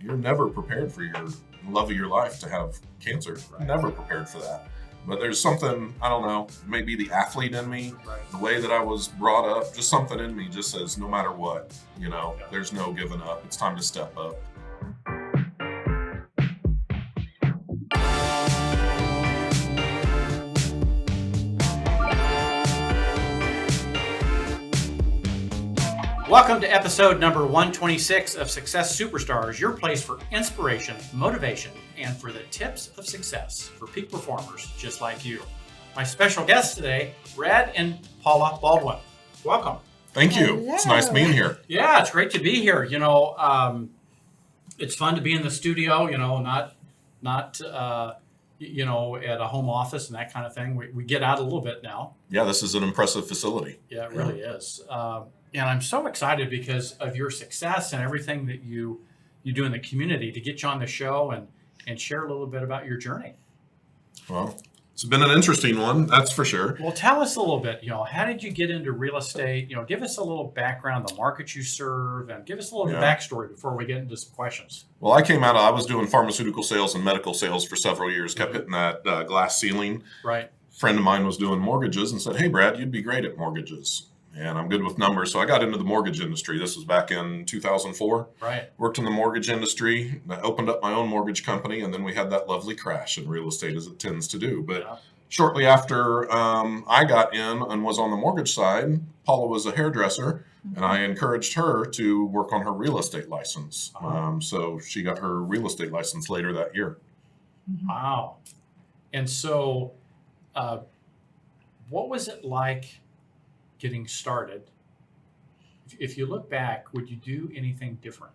you're never prepared for your love of your life to have cancer. Right. Never prepared for that. But there's something, I don't know, maybe the athlete in me, Right. the way that I was brought up, just something in me just says no matter what, Yeah. there's no giving up. It's time to step up. Welcome to episode number 126 of Success Superstars, your place for inspiration, motivation, and for the tips of success for peak performers just like you. My special guests today, Brad and Paula Baldwin. Welcome. Thank you. Hello. It's nice being here. Yeah, it's great to be here. It's fun to be in the studio, not at a home office and that kind of thing. We get out a little bit now. Yeah, this is an impressive facility. Yeah, it really is. And I'm so excited because of your success and everything that you do in the community to get you on the show and share a little bit about your journey. Well, it's been an interesting one, that's for sure. Well, tell us a little bit, how did you get into real estate? Give us a little background, the market you serve, and give us a little backstory before we get into some questions. Well, I was doing pharmaceutical sales and medical sales for several years, kept hitting that glass ceiling. Right. A friend of mine was doing mortgages and said, "Hey, Brad, you'd be great at mortgages." And I'm good with numbers. So I got into the mortgage industry. This was back in 2004. Right. Worked in the mortgage industry, opened up my own mortgage company, and then we had that lovely crash in real estate, as it tends to do. But shortly after I got in and was on the mortgage side, Paula was a hairdresser, and I encouraged her to work on her real estate license. So she got her real estate license later that year. Wow. And so what was it like getting started? If you look back, would you do anything different?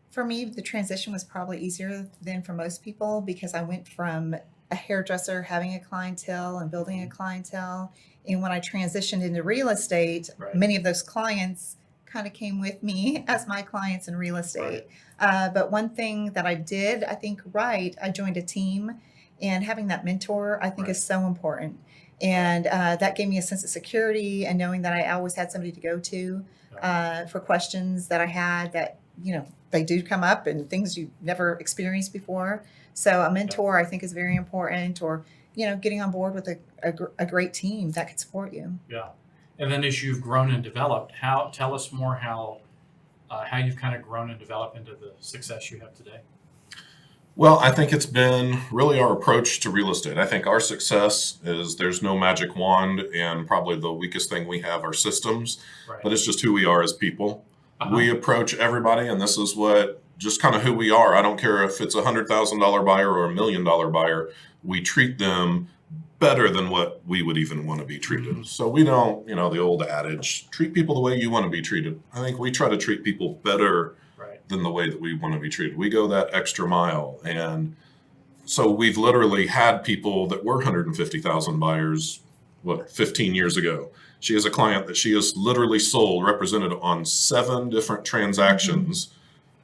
For me, the transition was probably easier than for most people because I went from a hairdresser having a clientele and building a clientele. And when I transitioned into real estate, Right. many of those clients kind of came with me as my clients in real estate. But one thing that I did, I think, I joined a team, and having that mentor, I think, is so important. And that gave me a sense of security and knowing that I always had somebody to go to for questions that I had that, they do come up and things you've never experienced before. So a mentor, I think, is very important, or, getting on board with a great team that could support you. Yeah. And then as you've grown and developed, tell us more how you've kind of grown and developed into the success you have today. Well, I think it's been really our approach to real estate. I think our success is there's no magic wand, and probably the weakest thing we have are systems, but it's just who we are as people. We approach everybody, and this is just kind of who we are. I don't care if it's $100,000 buyer or $1 million buyer. We treat them better than what we would even want to be treated. Mm-hmm. So we don't, the old adage, treat people the way you want to be treated. I think we try to treat people better than the way that we want to be treated. We go that extra mile. And so we've literally had people that were 150,000 buyers, 15 years ago. She has a client that she has literally sold, represented on 7 different transactions.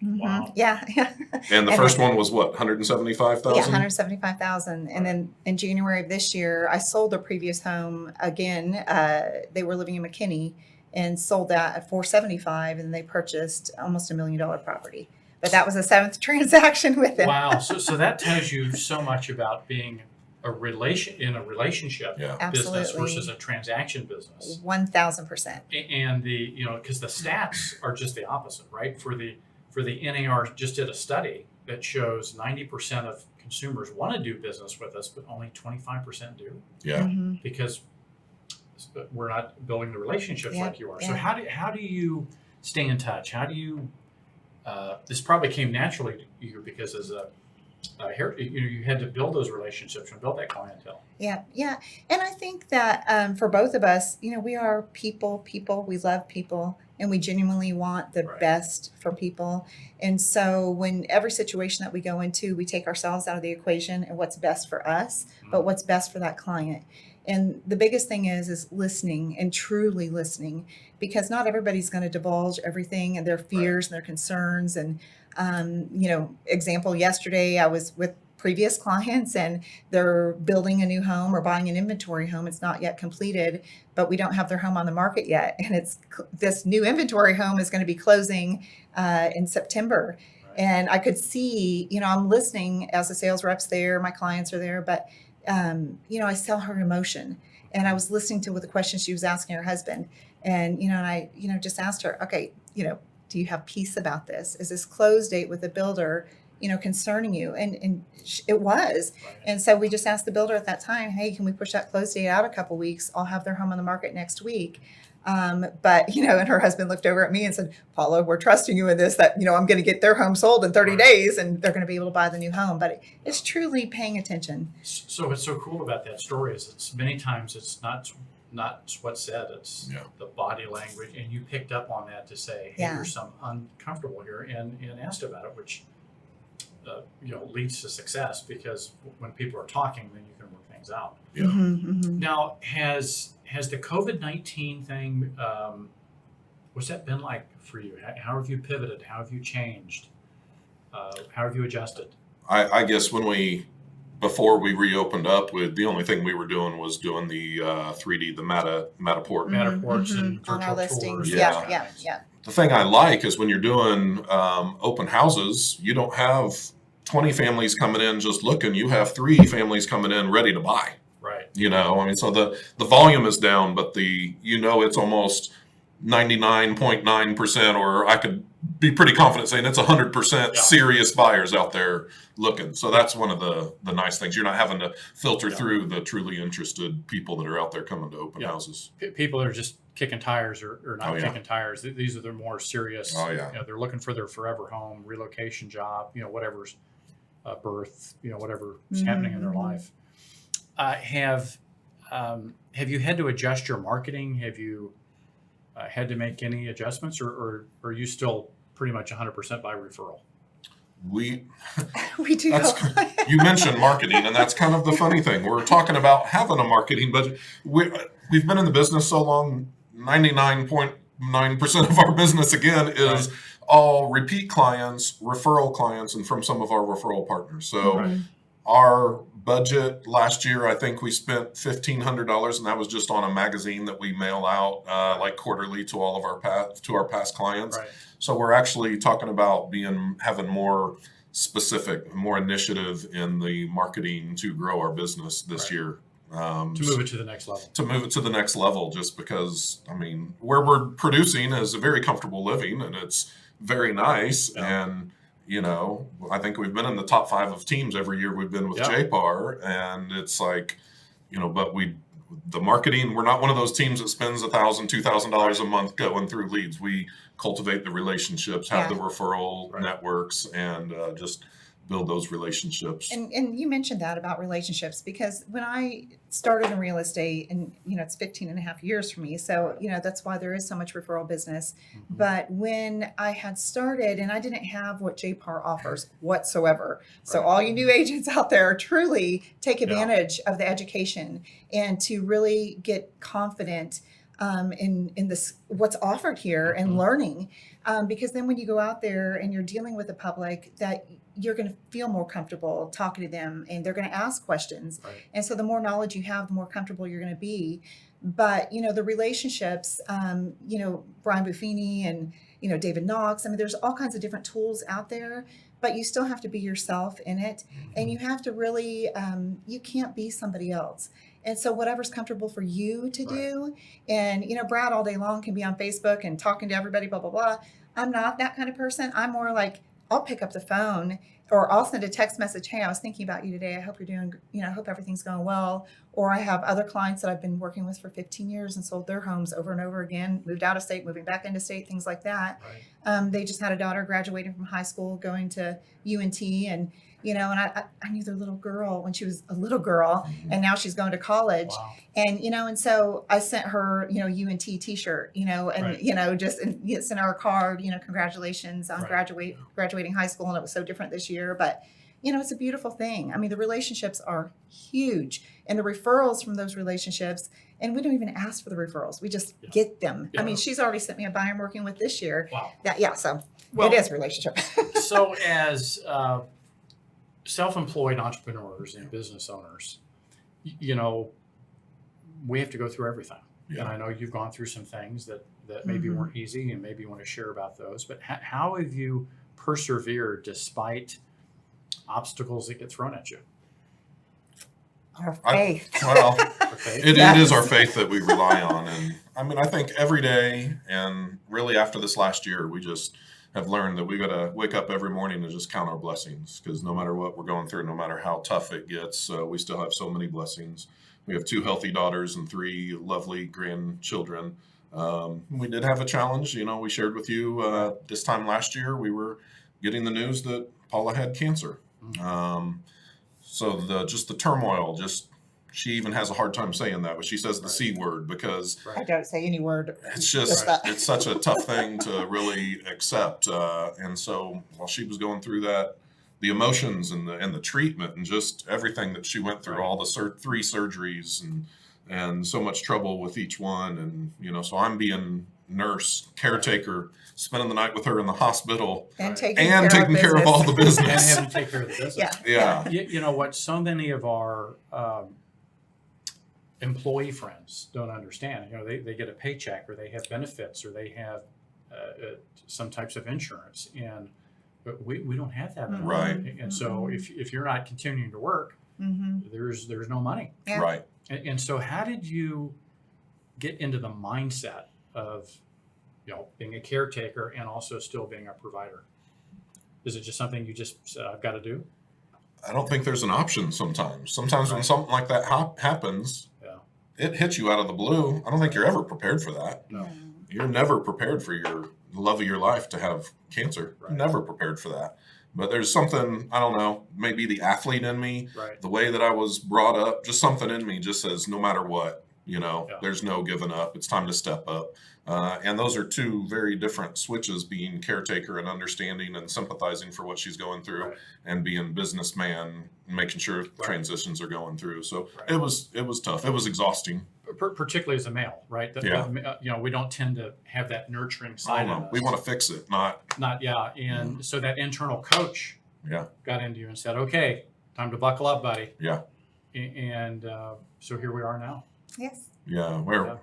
Mm-hmm. Wow. Yeah. And the first one was 175,000? Yeah, 175,000. And then in January of this year, I sold their previous home again. They were living in McKinney, and sold that at 475, and they purchased almost $1 million property. But that was the 7th transaction with them. Wow. So that tells you so much about being in a relationship business Absolutely. versus a transaction business. 1,000%. And because the stats are just the opposite, right? For the NAR just did a study that shows 90% of consumers want to do business with us, but only 25% do. Yeah. Mm-hmm. Because we're not building the relationships like you are. So Yeah. how do you stay in touch? How do you? This probably came naturally to you because as you had to build those relationships and build that clientele. Yeah. And I think that for both of us, we are people. We love people, and we genuinely want the best for people. And so when every situation that we go into, we take ourselves out of the equation and what's best for us, but what's best for that client. And the biggest thing is listening, and truly listening, because not everybody's going to divulge everything and their fears and their concerns. And, example, yesterday I was with previous clients and they're building a new home or buying an inventory home. It's not yet completed, but we don't have their home on the market yet. And this new inventory home is going to be closing in September. Right. And I could see, I'm listening as the sales reps there, my clients are there, but, I saw her emotion. And I was listening to what the questions she was asking her husband. And, and I, just asked her, okay, do you have peace about this? Is this close date with the builder, concerning you? And it was. Right. And so we just asked the builder at that time, hey, can we push that close date out a couple weeks? I'll have their home on the market next week. But, and her husband looked over at me and said, Paula, we're trusting you in this, that, I'm going to get their home sold in 30 days and they're going to be able to buy the new home. But it's truly paying attention. So what's so cool about that story is it's many times it's not what's said, it's the body language. And you picked up on that to say, hey, there's some uncomfortable here and asked about it, which, leads to success, because when people are talking, then you can work things out. Yeah. Mm-hmm, mm-hmm. Now, has the COVID-19 thing, what's that been like for you? How have you pivoted? How have you changed? How have you adjusted? I guess before we reopened up, the only thing we were doing was doing the 3D, the Matterport. Matterports and On our virtual listings. tours. Yeah. The thing I like is when you're doing open houses, you don't have 20 families coming in just looking. You have 3 families coming in ready to buy. Right. So the volume is down, but it's almost 99.9%, or I could be pretty confident saying it's 100% serious buyers out there looking. So that's one of the nice things. You're not having to filter through the truly interested people that are out there coming to open houses. People that are just kicking tires or not kicking tires. These are the more serious. Oh, yeah. They're looking for their forever home, relocation job, whatever's birth, whatever's happening in their life. Have you had to adjust your marketing? Have you had to make any adjustments, or are you still pretty much 100% by referral? We do. You mentioned marketing, and that's kind of the funny thing. We're talking about having a marketing budget. We've been in the business so long, 99.9% of our business, again, is all repeat clients, referral clients, and from some of our referral partners. So our budget last year, I think we spent $1,500, and that was just on a magazine that we mail out like quarterly to all of our past clients. Right. So we're actually talking about having more specific, more initiative in the marketing to grow our business this year. To move it to the next level. To move it to the next level, just because, where we're producing is a very comfortable living, and it's very nice. Yeah. And, I think we've been in the top 5 of teams every year we've been with JPAR, and it's like, but the marketing, we're not one of those teams that spends $1,000, $2,000 a month going through leads. We cultivate the relationships, have the referral networks, and just build those relationships. And you mentioned that about relationships, because when I started in real estate, and it's 15 and a half years for me, so that's why there is so much referral business. But when I had started, and I didn't have what JPAR offers whatsoever, so all you new agents out there, truly take advantage of the education and to really get confident in this, what's offered here, and learning, because then when you go out there and you're dealing with the public, that you're going to feel more comfortable talking to them, and they're going to ask questions. And so the more knowledge you have, the more comfortable you're going to be. But the relationships, Brian Buffini and David Knox, there's all kinds of different tools out there, but you still have to be yourself in it, and you have to really you can't be somebody else. And so whatever's comfortable for you to do, and Brad all day long can be on Facebook and talking to everybody, blah blah blah. I'm not that kind of person. I'm more like, I'll pick up the phone, or I'll send a text message. Hey, I was thinking about you today. I hope you're doing, I hope everything's going well. Or I have other clients that I've been working with for 15 years and sold their homes over and over again, moved out of state, moving back into state, things like that. They just had a daughter graduating from high school, going to UNT, and and I knew their little girl when she was a little girl, and now she's going to college. Wow. And and so I sent her UNT t-shirt, and just sent her a card, congratulations on graduating high school, and it was so different this year, but it's a beautiful thing. The relationships are huge, and the referrals from those relationships, and we don't even ask for the referrals, we just get them. She's already sent me a buyer I'm working with this year. Wow. So it is a relationship. So as self-employed entrepreneurs and business owners, you know, we have to go through everything. Yeah. And I know you've gone through some things that maybe weren't easy, and maybe you want to share about those. But how have you persevered despite obstacles that get thrown at you? Our faith. Okay. It is our faith that we rely on. And I mean, I think every day, and really after this last year, we just have learned that we got to wake up every morning and just count our blessings, because no matter what we're going through, no matter how tough it gets, we still have so many blessings. We have 2 healthy daughters and 3 lovely grandchildren. We did have a challenge. You know, we shared with you this time last year, we were getting the news that Paula had cancer. So the turmoil, she even has a hard time saying that, but she says the C word because I don't say any word. it's it's such a tough thing to really accept. And so while she was going through that, the emotions and the treatment and just everything that she went through, all the 3 surgeries and so much trouble with each one. And, you know, so I'm being nurse, caretaker, spending the night with her in the hospital and taking care of all the And business. having to take care of the business. Yeah. You know what? So many of our employee friends don't understand. You know, they get a paycheck, or they have benefits, or they have some types of insurance, but we don't have that. Right. And so if you're not continuing to work, there's no money. Yeah. Right. And so how did you get into the mindset of, you know, being a caretaker and also still being a provider? Is it just something you just said, I've got to do? I don't think there's an option sometimes. Sometimes when something like that happens, it hits you out of the blue. I don't think you're ever prepared for that. No. You're never prepared for your love of your life to have cancer. Right. Never prepared for that. But there's something, I don't know, maybe the athlete in me, Right. the way that I was brought up, just something in me just says no matter what, you know, Yeah. there's no giving up. It's time to step up. And those are 2 very different switches, being caretaker and understanding and sympathizing for what she's going through, Right. and being businessman, making sure transitions are going through. So Right. it was tough. It was exhausting. Particularly as a male, right? You know, we don't tend to have that nurturing I side don't of know. us. We want to fix it, not. And so that internal coach Yeah. got into you and said, okay, time to buckle up, buddy. Yeah. And so here we are now. Yes. Yeah.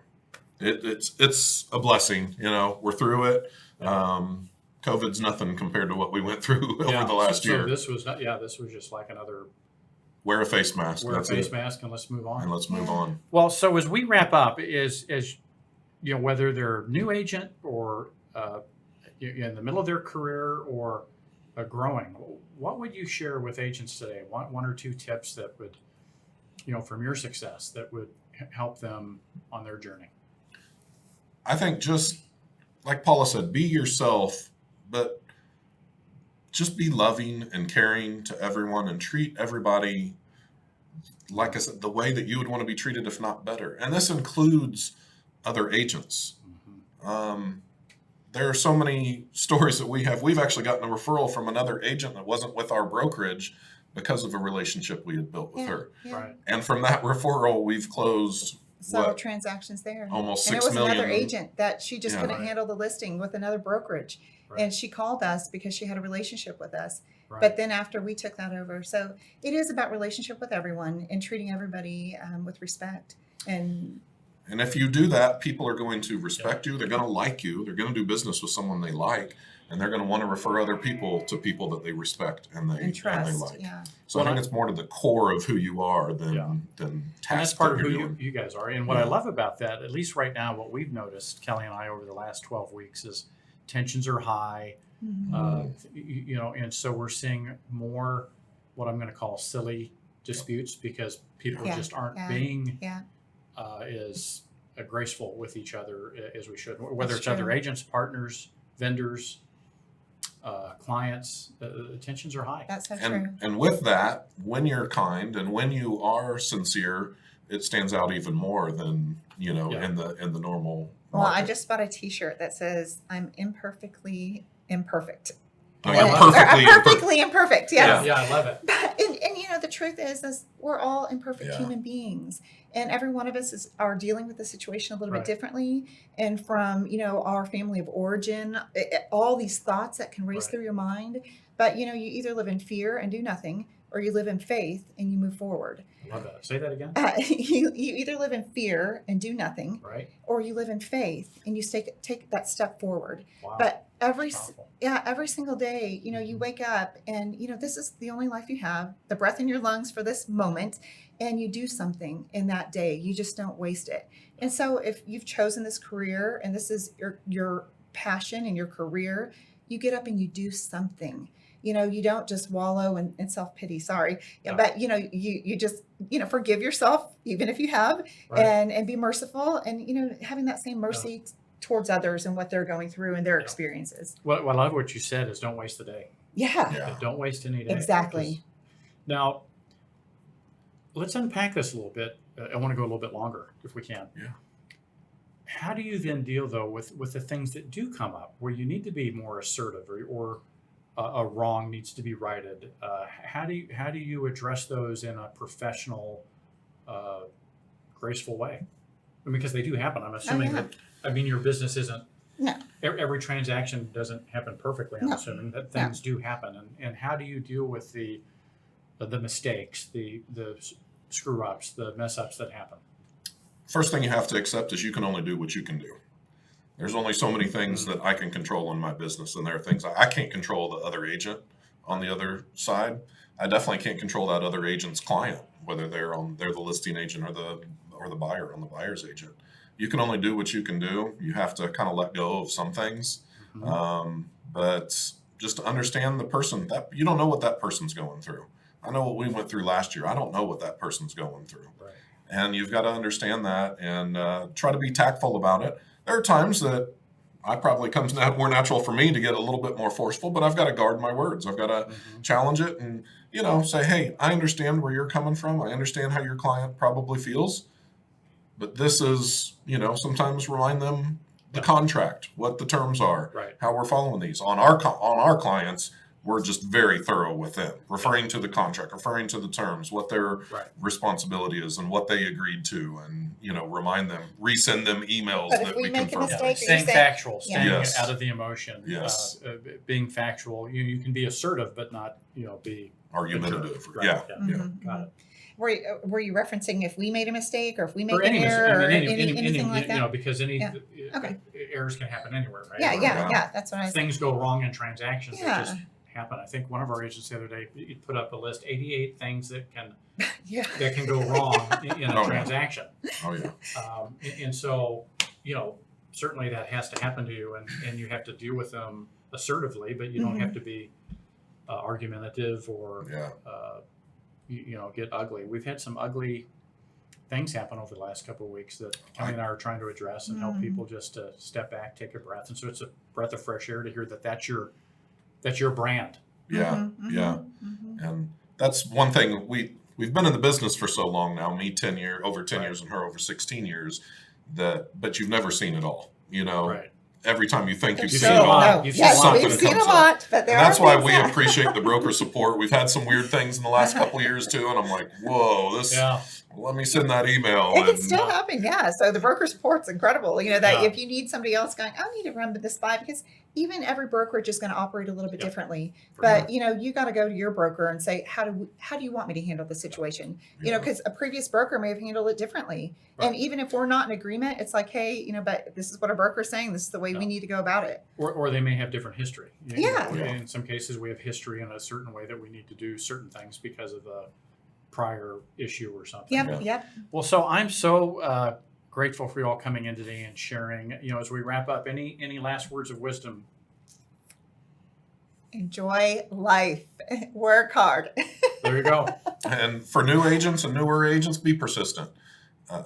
It's a blessing. You know, we're through it. COVID's nothing compared to what we went through over the last year. So this was just like another Wear a face mask. wear a That's face it. mask and let's move on. And let's move on. Well, so as we wrap up, as you know, whether they're new agent or in the middle of their career or growing, what would you share with agents today? One or 2 tips that would, you know, from your success that would help them on their journey? I think just like Paula said, be yourself, but just be loving and caring to everyone and treat everybody, like I said, the way that you would want to be treated, if not better. And this includes other agents. There are so many stories that we have. We've actually gotten a referral from another agent that wasn't with our brokerage because of a relationship we had built with her. Yeah. Right. And from that referral, we've closed Several transactions there. almost And 6 it was million. another agent that she just Yeah. couldn't Right. handle the listing with another brokerage. Right. And she called us because she had a relationship with us. Right. But then after we took that over. So it is about relationship with everyone and treating everybody with respect. And And if you do that, people are going to respect you. They're going to like you. They're going to do business with someone they like, and they're going to want to refer other people to people that they respect and they trust. like. Yeah. So I think it's more to the core of who you are than And tasks that's part of that who you're doing. you guys are. And what I love about that, at least right now, what we've noticed, Kelly and I, over the last 12 weeks, is tensions are high. You know, and so we're seeing more what I'm going to call silly disputes because people Yeah. just aren't Yeah. being Yeah. as graceful with each other as we should. Whether That's it's other true. agents, partners, vendors, clients, the tensions are high. That's so true. And with that, when you're kind and when you are sincere, it stands out even more than in the normal. Well, I market. just bought a T-shirt that says "I'm imperfectly imperfect." No, you're And- perfectly I'm perfectly imperfect. Yes. Yeah, I love it. And the truth is we're all imperfect Yeah. human beings, and every one of us are dealing with the situation a little bit differently. And from, our family of origin, all these thoughts that can race through your mind. But, you either live in fear and do nothing, or you live in faith and you move forward. Love that. Say that again. You either live in fear and do nothing, Right. or you live in faith and you take that step forward. Wow. But every Powerful. single day, you wake up and, this is the only life you have, the breath in your lungs for this moment, and you do something in that day. You just don't waste it. And so if you've chosen this career and this is your passion and your career, you get up and you do something. You don't just wallow in self-pity, sorry. Yeah. But, you just, forgive yourself, even if you have, Right. and be merciful, and, having that same mercy towards others and what they're going through and their experiences. Well, I love what you said is don't waste the day. Yeah. Don't waste any day. Exactly. Now, let's unpack this a little bit. I want to go a little bit longer if we can. Yeah. How do you then deal though with the things that do come up where you need to be more assertive or a wrong needs to be righted? How do you address those in a professional, graceful way? I mean, because they do happen. I'm assuming that. I mean, your business isn't. No. Every transaction doesn't happen perfectly. I'm No. assuming that things do happen, and how do you deal with the mistakes, the screw ups, the mess ups that happen? First thing you have to accept is you can only do what you can do. There's only so many things that I can control in my business, and there are things I can't control the other agent on the other side. I definitely can't control that other agent's client, whether they're the listing agent or the buyer on the buyer's agent. You can only do what you can do. You have to kind of let go of some things, but just to understand the person, that you don't know what that person's going through. I know what we went through last year. I don't know what that person's going through. Right. And you've got to understand that and try to be tactful about it. There are times that I probably comes more natural for me to get a little bit more forceful, but I've got to guard my words. I've got to challenge it and, say, hey, I understand where you're coming from. I understand how your client probably feels, but this is, sometimes remind them the contract, what the terms are, how we're following these. On our clients, we're just very thorough with them, referring to the contract, referring to the terms, what their responsibility is and what they agreed to, and, remind them, resend them emails But if that we we make a confirm. mistake, Staying factual, staying Yes. out of the emotion, Yes. Being factual. You can be assertive, but not, be Argumentative. Right. Yeah. Got it. Were you referencing if we made a mistake or if we make Or an any, error or anything like that? because any Okay. errors can happen anywhere, right? Yeah. That's what I was. Things go wrong in transactions that Yeah. just happen. I think one of our agents the other day, he put up a list, 88 things that can go wrong in a transaction. Oh, yeah. And so, certainly that has to happen to you, and you have to deal with them assertively, but you don't have to be argumentative or get ugly. We've had some ugly things happen over the last couple of weeks that Kelly and I are trying to address and help people just to step back, take a breath. And so it's a breath of fresh air to hear that's your brand. Yeah. And that's one thing we've been in the business for so long now, me over 10 years and her over 16 years, but you've never seen it all, Right. Every time you think you've You've seen seen it a all, lot. You've seen Yes, something we've seen comes a up. lot, but And there that's are why things we that- appreciate the broker support. We've had some weird things in the last couple of years too, and I'm like, whoa, let me send that email. It can still happen, yeah. So the broker support's incredible. That if you need somebody else going, I need to run this by, because even every brokerage is going to operate a little bit differently. But you got to go to your broker and say, how do you want me to handle the situation? Because a previous broker may have handled it differently. Right. And even if we're not in agreement, it's like, hey, but this is what our broker is saying. This is the way we need to go about it. Or they may have different history. Yeah. In some cases, we have history in a certain way that we need to do certain things because of a prior issue or something. Yep. Well, so I'm so grateful for you all coming in today and sharing. As we wrap up, any last words of wisdom? Enjoy life. Work hard. There you go. And for new agents and newer agents, be persistent.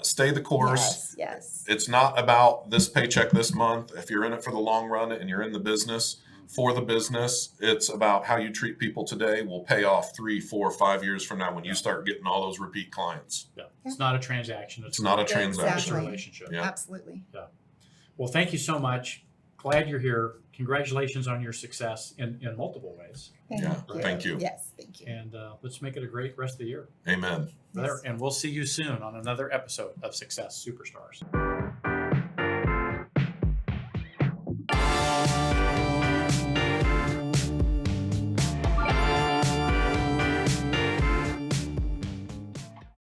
Stay the course. Yes. It's not about this paycheck this month. If you're in it for the long run and you're in the business for the business, it's about how you treat people today will pay off 3, 4, 5 years from now when you start getting all those repeat clients. Yeah. It's not a transaction. It's not a transaction. It's a relationship. Yeah. Absolutely. Well, thank you so much. glad you're here. Congratulations on your success in multiple ways. Thank you. Yes, thank you. And let's make it a great rest of the year. Amen. And we'll see you soon on another episode of Success Superstars.